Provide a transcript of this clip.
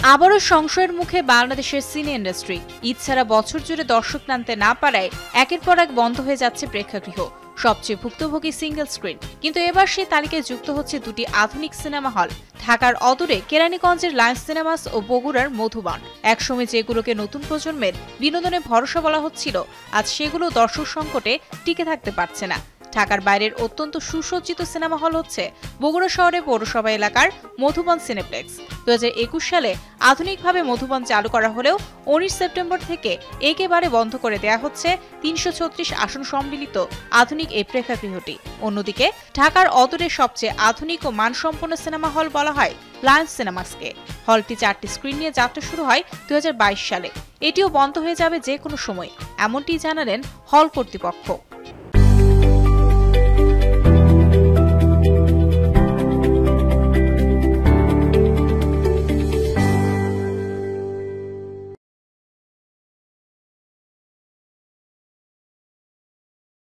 আবারও সংশয়ের মুখে বাংলাদেশের সিনে ইন্ডাস্ট্রি। ঈদ ছাড়া বছর জুড়ে দর্শক টানতে না পারায় একের পর এক বন্ধ হয়ে যাচ্ছে প্রেক্ষাগৃহ, সবচেয়ে ভুক্তভোগী সিঙ্গেল স্ক্রিন। কিন্তু এবার সেই তালিকায় যুক্ত হচ্ছে দুটি আধুনিক সিনেমা হল, ঢাকার অদূরে কেরানীগঞ্জের লায়ন্স সিনেমাস ও বগুড়ার মধুবন। একসময় যেগুলোকে নতুন প্রজন্মের বিনোদনে ভরসা বলা হচ্ছিল, আজ সেগুলো দর্শক সংকটে টিকে থাকতে পারছে না। ঢাকার বাইরের অত্যন্ত সুসজ্জিত সিনেমা হল হচ্ছে বগুড়া শহরে পৌরসভা এলাকার মধুবন সিনেপ্লেক্স। 2021 সালে আধুনিকভাবে মধুবন চালু করা হলেও 19 সেপ্টেম্বর থেকে একেবারে বন্ধ করে দেয়া হচ্ছে 336 আসন সম্মিলিত আধুনিক এই প্রেক্ষাগৃহটি। অন্যদিকে ঢাকার অদূরে সবচেয়ে আধুনিক ও মানসম্পন্ন সিনেমা হল বলা হয় লায়ন্স সিনেমাসকে। হলটি 4টি স্ক্রিন নিয়ে যাত্রা শুরু হয় 2022 সালে। এটিও বন্ধ হয়ে যাবে যে কোনো সময়, এমনটি জানালেন হল কর্তৃপক্ষ।